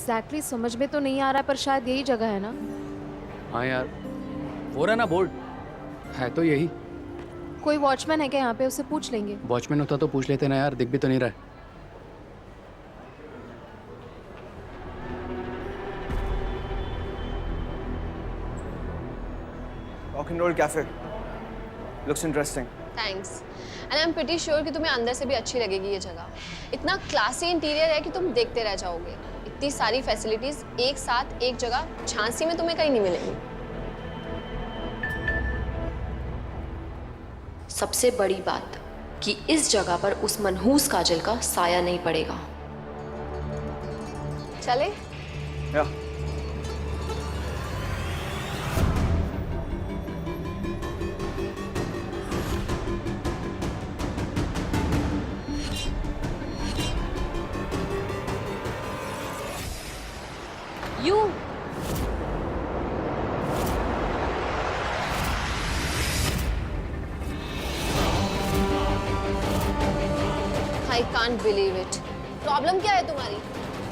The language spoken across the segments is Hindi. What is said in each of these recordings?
एग्जैक्टली समझ में तो नहीं आ रहा, पर शायद यही जगह है ना। हाँ यार, वो रहा ना बोर्ड, है तो यही। कोई वॉचमैन है क्या यहाँ पे? उससे पूछ लेंगे। वॉचमैन होता तो पूछ लेते ना यार, दिख भी तो नहीं रहा है। Rock and roll cafe looks interesting. Thanks and I am pretty sure कि तुम्हें अंदर से भी अच्छी लगेगी ये जगह। इतना क्लासी इंटीरियर है कि तुम देखते रह जाओगे। इतनी सारी फैसिलिटीज एक साथ एक जगह झांसी में तुम्हें कहीं नहीं मिलेंगी। सबसे बड़ी बात कि इस जगह पर उस मनहूस काजल का साया नहीं पड़ेगा। चले? या you I can't believe it. Problem क्या है तुम्हारी?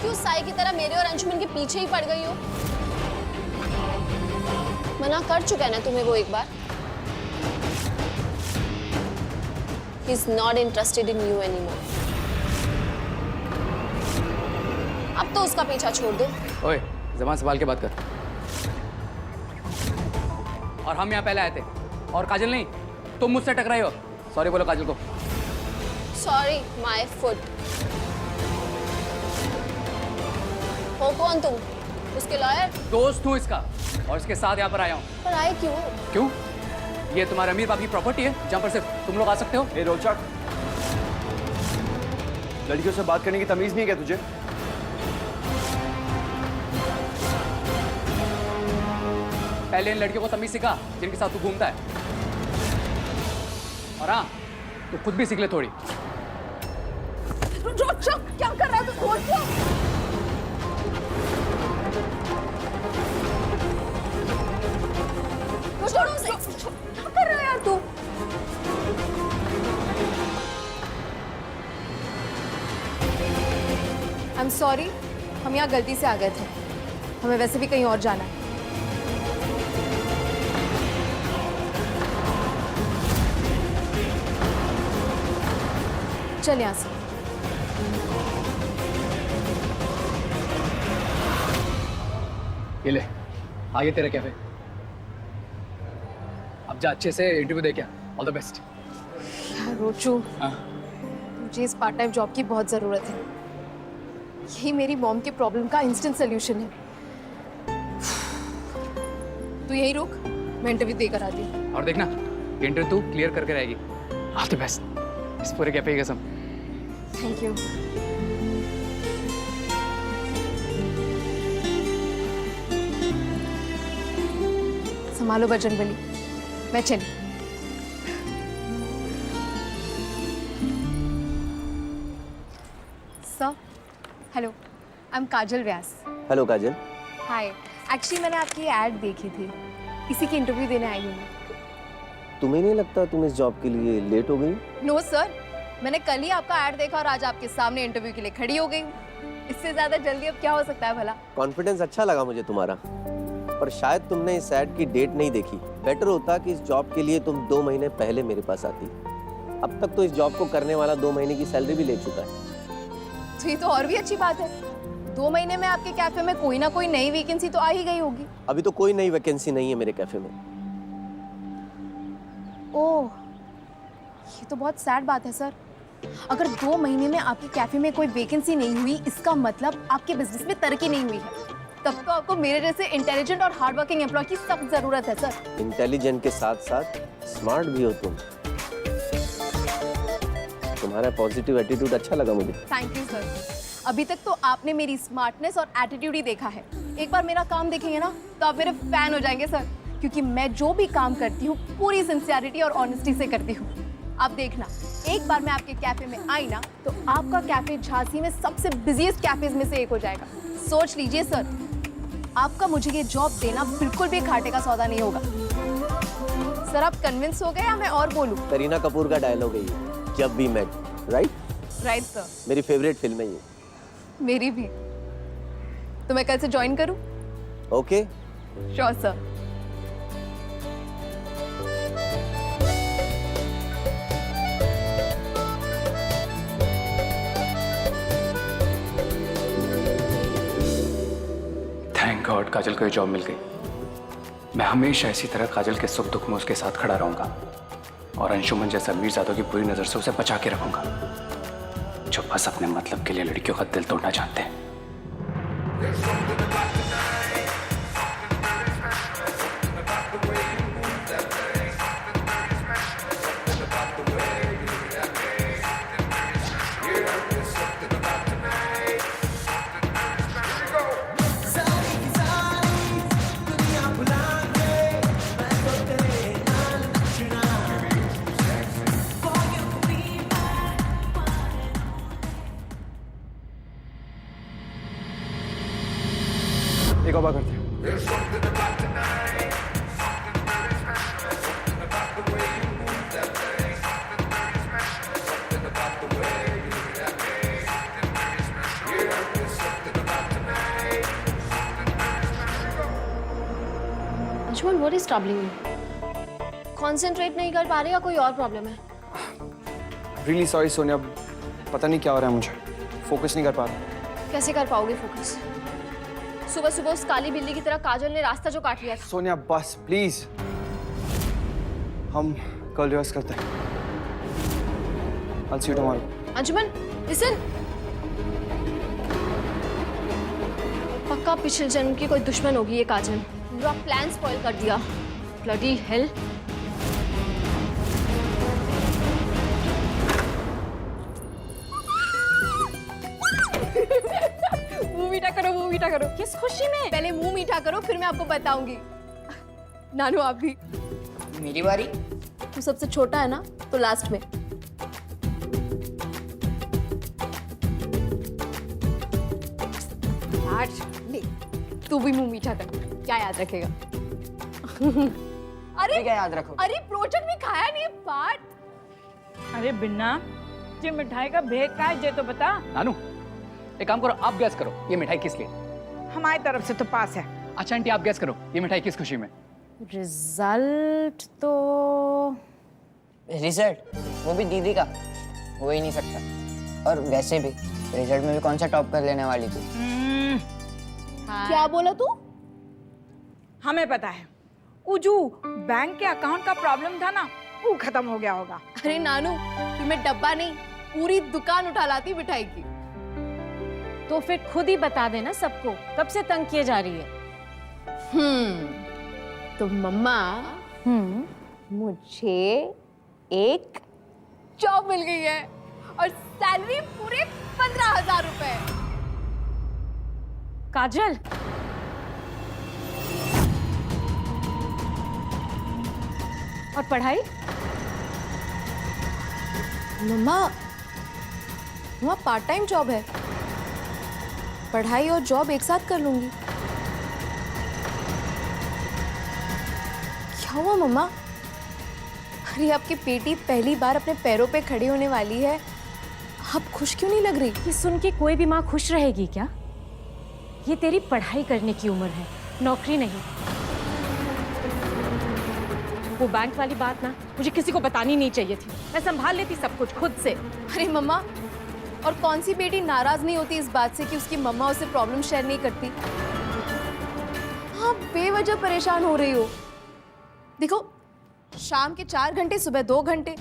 क्यों साई की तरह मेरे और अंशुमन के पीछे ही पड़ गई हो? मना कर चुका है ना तुम्हें वो एक बार। He is not interested in you anymore. अब तो उसका पीछा छोड़ दो। ओए, ज़बान संभाल के बात कर। और हम यहाँ पहले आए थे, और काजल नहीं, तुम मुझसे टकराई हो। सॉरी बोलो काजल को। Sorry, my foot. हो कौन तुम? उसके लॉयर? दोस्त हूँ इसका, और इसके साथ यहाँ पर आया हूँ। पर आए क्यों? क्यों? ये तुम्हारे अमीर बाप की प्रॉपर्टी है, जहाँ पर सिर्फ तुम लोग आ सकते हो। ए रोचक, लड़कियों से बात करने की तमीज नहीं है क्या तुझे? पहले इन लड़कियों को तमीज सिखा जिनके साथ तू घूमता है, और हाँ, तू खुद भी सीख ले थोड़ी। रोचक, क्या कर रहा है तू? छोड़ो उसे। क्या कर रहा है यार तू? आई एम सॉरी, हम यहाँ गलती से आ गए थे। हमें वैसे भी कहीं और जाना है। चल यहाँ से। ये ले, आगे तेरा कैफे। अब जा अच्छे से इंटरव्यू दे क्या। All the best. यार रोचू, हाँ। मुझे इस पार्ट टाइम जॉब की बहुत ज़रूरत है। यही मेरी मॉम की प्रॉब्लम का इंस्टेंट सोल्यूशन है। तू यहीं रुक, मैं इंटरव्यू देकर आती हूँ। और देखना, इंटरव्यू तू क्लियर करके रहेगी। All the best. इस पूरे कैफे की कसम। Thank you. संभालो बजरंगबली, मैं चली। Sir, hello, I am Kajal Vyas. Hello Kajal. Hi, actually मैंने आपकी ऐड देखी थी, इसी की इंटरव्यू देने आई हूँ। तुम्हें नहीं लगता तुम इस जॉब के लिए लेट हो गई? नो सर, मैंने कल ही आपका ऐड देखा और आज आपके सामने इंटरव्यू के लिए खड़ी हो गई हूँ। इससे ज्यादा जल्दी अब क्या हो सकता है भला? कॉन्फिडेंस अच्छा लगा मुझे तुम्हारा, पर शायद तुमने इस ऐड की डेट नहीं देखी। बेटर होता कि इस जॉब के लिए तुम 2 महीने पहले मेरे पास आती। अब तक तो इस जॉब को करने वाला 2 महीने की सैलरी भी ले चुका है। तो ये तो और भी अच्छी बात है। 2 महीने में आपके कैफे में कोई ना कोई नई वैकेंसी तो आ ही गई होगी। अभी तो कोई नई वैकेंसी नहीं है मेरे कैफे में। ओह, ये तो बहुत सैड बात है सर। अगर 2 महीने में आपके कैफे में कोई वैकेंसी नहीं हुई, इसका मतलब आपके बिजनेस में तरक्की नहीं हुई है। तब तो आपको मेरे जैसे इंटेलिजेंट और हार्ड वर्किंग एम्प्लॉय की सख्त जरूरत है सर। इंटेलिजेंट के साथ साथ स्मार्ट भी हो तुम। तुम्हारा पॉजिटिव एटीट्यूड अच्छा लगा मुझे। Thank you sir. अभी तक तो आपने मेरी स्मार्टनेस और एटीट्यूड ही देखा है। एक बार मेरा काम देखेंगे ना तो आप मेरे फैन हो जाएंगे सर, क्योंकि मैं जो भी काम करती हूँ पूरी सिंसियरिटी और ऑनेस्टी से करती हूँ। आप देखना, एक बार मैं आपके कैफे में आई ना तो आपका कैफे झांसी में सबसे बिजीएस्ट कैफेज में से एक हो जाएगा। सोच लीजिए सर, आपका मुझे ये जॉब देना बिल्कुल भी घाटे का सौदा नहीं होगा। सर आप कन्विंस हो गए या मैं और बोलूं? करीना कपूर का डायलॉग है ये, जब भी मेट, राइट? Right sir. मेरी फेवरेट फिल्म है ये। मेरी भी। तो मैं कल से ज्वाइन करूं? Okay sure sir. Thank God Kajal को ये जॉब मिल गई। मैं हमेशा इसी तरह काजल के सुख दुख में उसके साथ खड़ा रहूंगा और अंशुमन जैसा मीरजादों की बुरी नजर से उसे बचा के रखूंगा, जो बस अपने मतलब के लिए लड़कियों का दिल तोड़ना चाहते हैं। एक और बार करते हैं। Anshuman, what is troubling you? Concentrate नहीं कर पा रही या कोई और प्रॉब्लम है? रियली सॉरी सोनिया, पता नहीं क्या हो रहा है, मुझे फोकस नहीं कर पा रहा। कैसे कर पाओगे फोकस? सुबह सुबह उस काली बिल्ली की तरह काजल ने रास्ता जो काट लिया था। सोनिया बस प्लीज, हम कल रिहर्स करते हैं। I'll see you tomorrow. Anshuman, listen. पक्का पिछले जन्म की कोई दुश्मन होगी ये काजल। पूरा प्लान स्पॉइल कर दिया। Bloody hell. मुंह मीठा करो, मुंह मीठा करो। किस खुशी में? पहले मुंह मीठा करो, फिर मैं आपको बताऊंगी। नानू आप भी। मेरी बारी। तू सबसे छोटा है ना, तो लास्ट में। आज ले, तू भी मुंह मीठा कर। क्या याद रखेगा? अरे क्या याद रखो? अरे प्रोजेक्ट में खाया नहीं पार्ट। अरे बिन्ना, ये मिठाई का भेद का है, ये तो बता। नानू एक काम करो, आप गैस करो ये मिठाई किस लिए। हमारी तरफ से तो पास है। अच्छा आंटी आप गैस करो ये मिठाई किस खुशी में। रिजल्ट तो रिजल्ट वो भी दीदी का हो ही नहीं सकता। और वैसे भी रिजल्ट में भी कौन सा टॉप कर लेने वाली थी। क्या बोला तू? हमें पता है, उजू बैंक के अकाउंट का प्रॉब्लम था ना, वो खत्म हो गया होगा। अरे नानू, तुम्हें डब्बा नहीं पूरी दुकान उठा लाती मिठाई की। तो फिर खुद ही बता देना सबको, कब से तंग किए जा रही है। तो मम्मा मुझे एक जॉब मिल गई है और सैलरी पूरे 15,000 रुपए। काजल, और पढ़ाई? मम्मा पार्ट टाइम जॉब है, पढ़ाई और जॉब एक साथ कर लूंगी। क्या हुआ मम्मा? अरे आपकी बेटी पहली बार अपने पैरों पे खड़ी होने वाली है, आप खुश क्यों नहीं लग रही? ये सुन के कोई भी माँ खुश रहेगी क्या? ये तेरी पढ़ाई करने की उम्र है, नौकरी नहीं। वो बैंक वाली बात ना मुझे किसी को बतानी नहीं चाहिए थी, मैं संभाल लेती सब कुछ खुद से। अरे मम्मा, और कौन सी बेटी नाराज नहीं होती इस बात से कि उसकी मम्मा उसे प्रॉब्लम शेयर नहीं करती? आप बेवजह परेशान हो रही हो। देखो, शाम के 4 घंटे, सुबह 2 घंटे,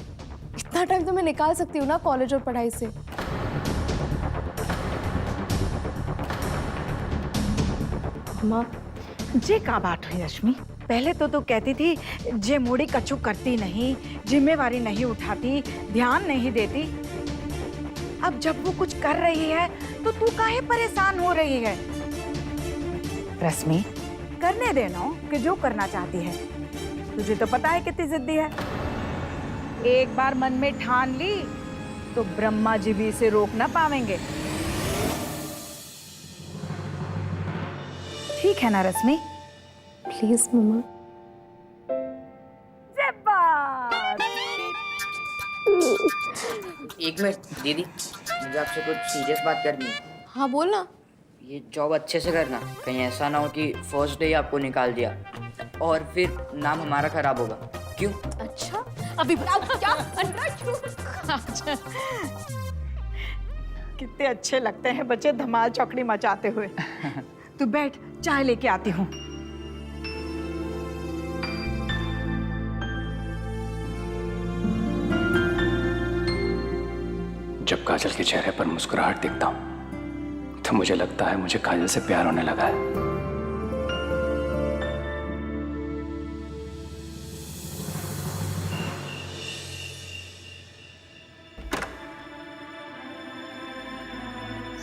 इतना टाइम तो मैं निकाल सकती हूँ ना कॉलेज और पढ़ाई से। माँ, जे का बात हुई रश्मि? पहले तो तू कहती थी जे मुड़ी कछु करती नहीं, जिम्मेवारी नहीं उठाती, ध्यान नहीं देती। अब जब वो कुछ कर रही है तो तू काहे परेशान हो रही है? रश्मि, करने देना कि जो करना चाहती है। तुझे तो पता है कितनी जिद्दी है। एक बार मन में ठान ली तो ब्रह्मा जी भी इसे रोक ना पावेंगे। ठीक है ना रश्मि? प्लीज मम्मा। एक मिनट दीदी, मुझे आपसे कुछ सीरियस बात करनी है। हाँ बोल ना। ये जॉब अच्छे से करना, कहीं ऐसा ना हो कि फर्स्ट डे ही आपको निकाल दिया और फिर नाम हमारा खराब होगा। क्यों? अच्छा अभी बताओ क्या अच्छा कितने अच्छे लगते हैं बच्चे धमाल चौकड़ी मचाते हुए। तू बैठ, चाय लेके आती हूँ। जब काजल के चेहरे पर मुस्कुराहट दिखता हूं तो मुझे लगता है मुझे काजल से प्यार होने लगा है।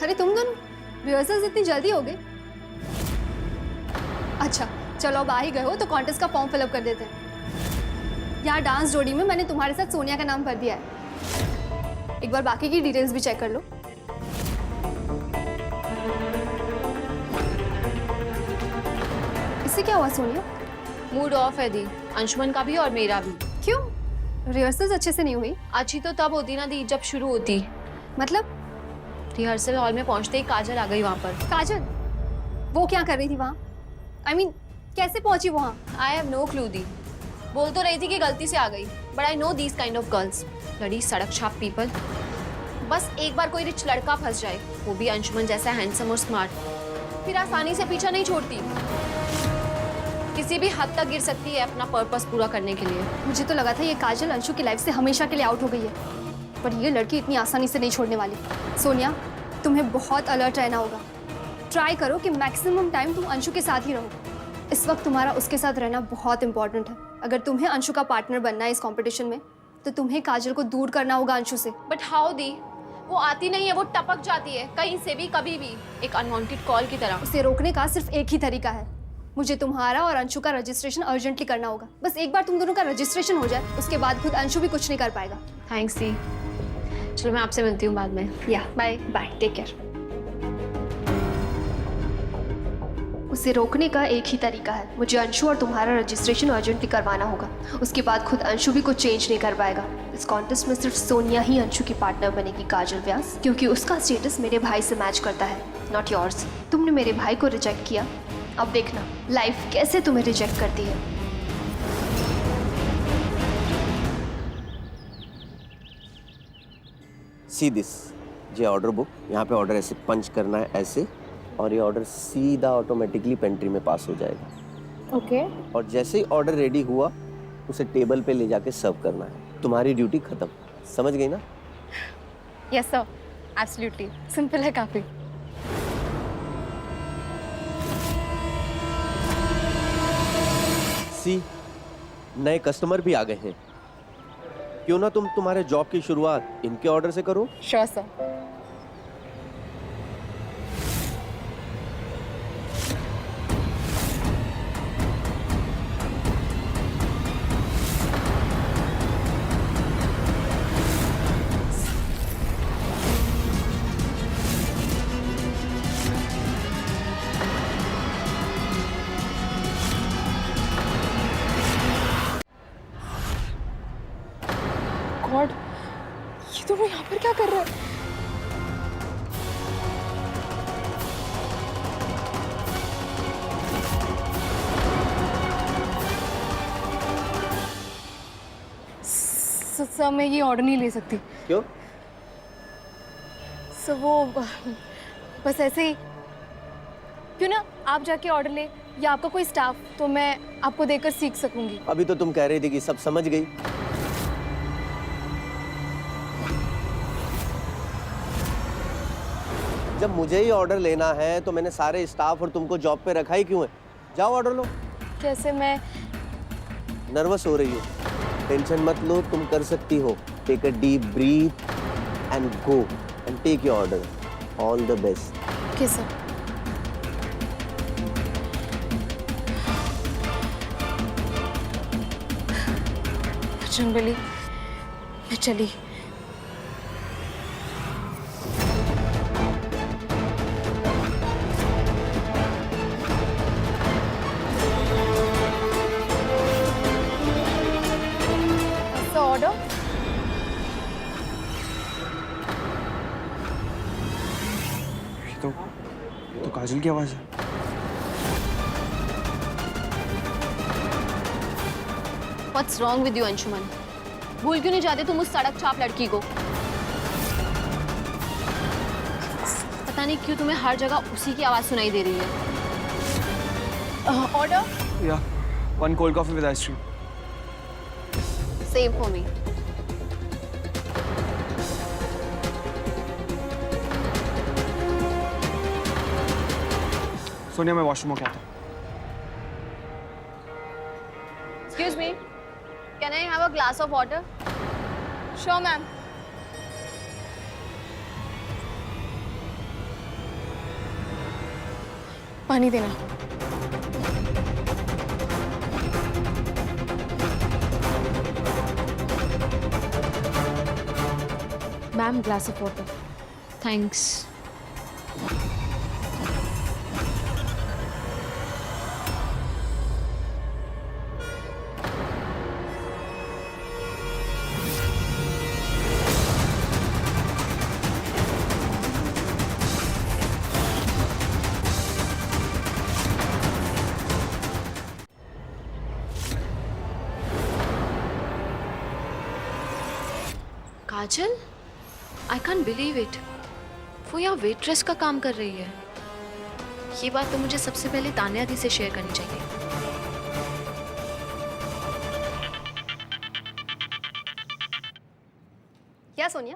अरे तुम दोनों रिहर्सल्स इतनी जल्दी हो गई? अच्छा चलो अब आ ही गए हो तो कॉन्टेस्ट का फॉर्म फिलअप कर देते हैं। यहाँ डांस जोड़ी में मैंने तुम्हारे साथ सोनिया का नाम भर दिया है। एक बार बाकी की डिटेल्स भी चेक कर लो। इससे क्या हुआ सोनिया? मूड ऑफ है दी, अंशुमन का भी और मेरा भी। क्यों? रिहर्सल्स अच्छे से नहीं हुई? अच्छी तो तब होती ना दी जब शुरू होती। मतलब? रिहर्सल हॉल में पहुंचते ही काजल आ गई वहाँ पर। काजल? वो क्या कर रही थी वहाँ? I mean, कैसे पहुंची वहाँ? आई हैव नो क्लू दी। बोल तो रही थी कि गलती से आ गई, but I know these kind of girls, लड़ी सड़क छाप पीपल। बस एक बार कोई रिच लड़का फंस जाए, वो भी अंशुमन जैसा हैंडसम और स्मार्ट, फिर आसानी से पीछा नहीं छोड़ती। किसी भी हद तक गिर सकती है अपना पर्पस पूरा करने के लिए। मुझे तो लगा था ये काजल अंशु की लाइफ से हमेशा के लिए आउट हो गई है, पर ये लड़की इतनी आसानी से नहीं छोड़ने वाली। सोनिया, तुम्हें बहुत अलर्ट रहना होगा। ट्राई करो कि मैक्सिमम टाइम तुम अंशु के साथ ही रहो। इस वक्त तुम्हारा उसके साथ रहना बहुत इंपॉर्टेंट है। अगर तुम्हें अंशु का पार्टनर बनना है इस कंपटीशन में, तो तुम्हें काजल को दूर करना होगा अंशु से। But how the? वो आती नहीं है, वो टपक जाती है कहीं से भी कभी भी, एक अनवांटेड कॉल की तरह। उसे रोकने का सिर्फ एक ही तरीका है। मुझे तुम्हारा और अंशु का रजिस्ट्रेशन अर्जेंटली करना होगा। बस एक बार तुम दोनों का रजिस्ट्रेशन हो जाए, उसके बाद खुद अंशु भी कुछ नहीं कर पाएगा। थैंक्स दी। चलो मैं आपसे मिलती हूँ बाद में। या बाय बाय, टेक केयर। उसे रोकने का एक ही तरीका है। मुझे अंशु और तुम्हारा रजिस्ट्रेशन अर्जेंटली करवाना होगा, उसके बाद खुद अंशु भी कुछ चेंज नहीं कर पाएगा। इस कॉन्टेस्ट में सिर्फ सोनिया ही अंशु की पार्टनर बनेगी, काजल व्यास, क्योंकि उसका स्टेटस मेरे भाई से मैच करता है, नॉट योर्स। तुमने मेरे भाई को रिजेक्ट किया, अब देखना लाइफ कैसे तुम्हें रिजेक्ट करती है। सी दिस, ये ऑर्डर बुक, यहाँ पे ऑर्डर ऐसे पंच करना है ऐसे, और ये ऑर्डर सीधा ऑटोमेटिकली पेंट्री में पास हो जाएगा। ओके। और जैसे ही ऑर्डर रेडी हुआ उसे टेबल पे ले जाके सर्व करना है। तुम्हारी ड्यूटी खत्म, समझ गई ना? यस सर, एब्सोल्युटली, सिंपल है काफी। सी, नए कस्टमर भी आ गए हैं, क्यों ना तुम तुम्हारे जॉब की शुरुआत इनके ऑर्डर से करो? Sure sir. गॉड, ये दोनों यहाँ पर क्या कर रहे हैं? सर मैं ये ऑर्डर नहीं ले सकती। क्यों? सर वो बस ऐसे ही। क्यों ना आप जाके ऑर्डर ले, या आपका कोई स्टाफ, तो मैं आपको देकर सीख सकूंगी। अभी तो तुम कह रही थी कि सब समझ गई। जब मुझे ही ऑर्डर लेना है तो मैंने सारे स्टाफ और तुमको जॉब पे रखा ही क्यों है? जाओ ऑर्डर लो। कैसे? मैं नर्वस हो रही हो, टेंशन मत लो, तुम कर सकती हो। Take a deep breath and go and take your order. All the best. Okay sir. Bajrangbali, मैं चली। ऑर्डर तो तो काजल की आवाज़ है। What's wrong with you, Anshuman? भूल क्यों नहीं जाते तुम उस सड़क छाप लड़की को? पता नहीं क्यों तुम्हें हर जगह उसी की आवाज सुनाई दे रही है। ऑर्डर। या 1 cold coffee with ice cream. Same for me. Sonia मैं वॉशरूम में क्या था? Excuse me. Can I have a glass of water? Sure, ma'am. पानी देना। Ma'am glass of water. Thanks. Kajal, I can't believe it, वो यहाँ वेट्रेस का काम कर रही है। ये बात तो मुझे सबसे पहले तान्या दी से शेयर करनी चाहिए। क्या Sonia?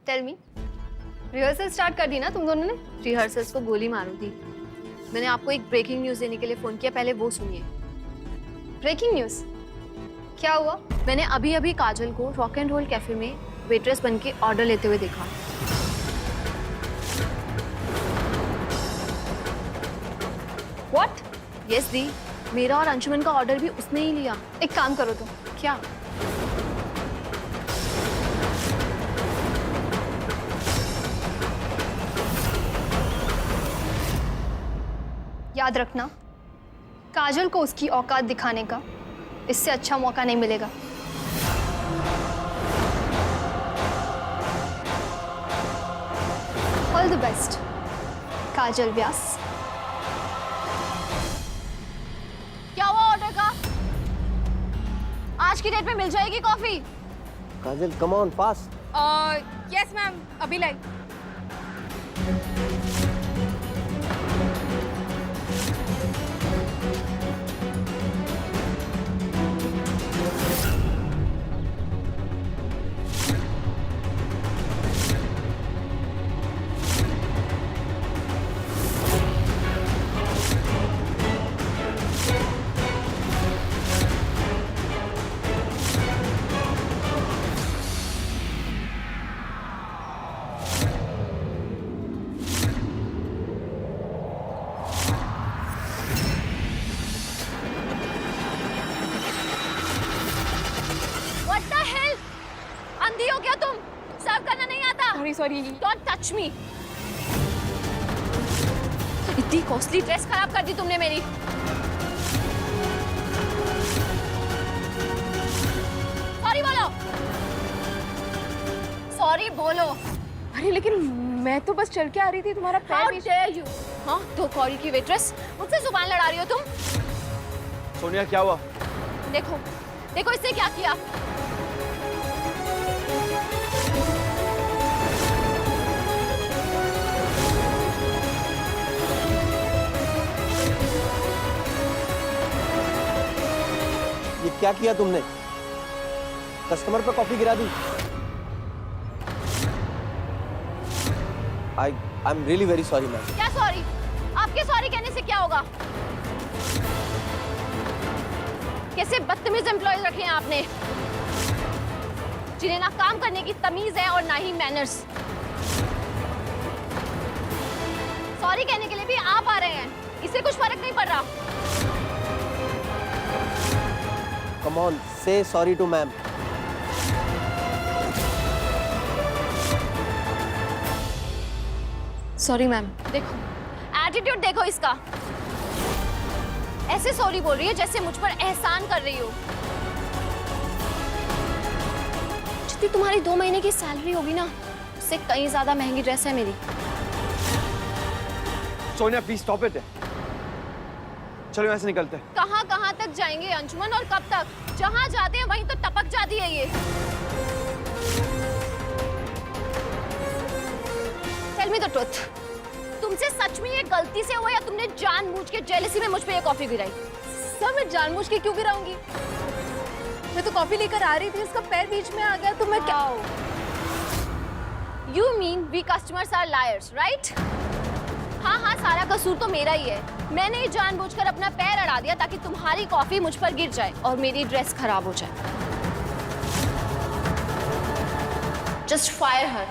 Tell me. Rehearsal start कर दी ना तुम दोनों ने? रिहर्सल्स को गोली मारू थी। मैंने आपको एक ब्रेकिंग न्यूज़ देने के लिए फ़ोन किया, पहले वो सुनिए। Breaking news? क्या हुआ? मैंने अभी अभी काजल को रॉक एंड रोल कैफे में वेट्रेस बन के ऑर्डर लेते हुए देखा। What? यस दी, मेरा और अंशुमन का ऑर्डर भी उसने ही लिया। एक काम करो तुम। क्या? याद रखना, काजल को उसकी औकात दिखाने का इससे अच्छा मौका नहीं मिलेगा। ऑल द बेस्ट, काजल व्यास। क्या हुआ ऑर्डर का? आज की डेट में मिल जाएगी coffee? Kajal come on fast. Yes ma'am, अभी लाई। अंधी हो क्या तुम? सर्व करना नहीं आता? सॉरी। Don't touch me. इतनी कॉस्टली ड्रेस खराब कर दी तुमने मेरी। सॉरी बोलो, सॉरी बोलो। अरे लेकिन मैं तो बस चल के आ रही थी, तुम्हारा How पैर dare you? हाँ, तो कौड़ी की वेट्रेस मुझसे जुबान लड़ा रही हो तुम? सोनिया क्या हुआ? देखो, देखो इसने क्या किया। ये क्या किया तुमने? कस्टमर पे कॉफी गिरा दी। I am really very sorry ma'am. क्या सॉरी? आपके सॉरी कहने से क्या होगा? कैसे बदतमीज एम्प्लॉयज रखे हैं आपने, जिन्हें ना काम करने की तमीज है और ना ही मैनर्स। सॉरी कहने के लिए भी आप आ रहे हैं, इससे कुछ फर्क नहीं पड़ रहा। Come on, say sorry to ma'am. Sorry ma'am. देखो, एटीट्यूड देखो इसका। ऐसे सॉरी बोल रही है जैसे मुझ पर एहसान कर रही हो। जितनी तुम्हारी 2 महीने की सैलरी होगी ना, उससे कहीं ज्यादा महंगी ड्रेस है मेरी। Sonia please stop it. चलो यहाँ से निकलते हैं। कहाँ कहाँ तक जाएंगे अंशुमन, और कब तक? जहाँ जाते हैं वहीं तो टपक जाती है ये। टेल मी द ट्रुथ, तुमसे सच में ये गलती से हुआ या तुमने जानबूझ के जेलसी में मुझ पे ये कॉफी गिराई? सर मैं जानबूझ के क्यों गिराऊंगी? मैं तो कॉफी लेकर आ रही थी, उसका पैर बीच में आ गया तो मैं क्या? You mean we customers are liars, right? हाँ हाँ, सारा कसूर तो मेरा ही है। मैंने ही जानबूझकर अपना पैर अड़ा दिया ताकि तुम्हारी कॉफी मुझ पर गिर जाए और मेरी ड्रेस खराब हो जाए। Just fire her.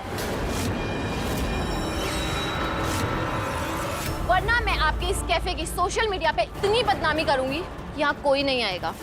वरना मैं आपके इस कैफे की सोशल मीडिया पे इतनी बदनामी करूंगी, यहाँ कोई नहीं आएगा।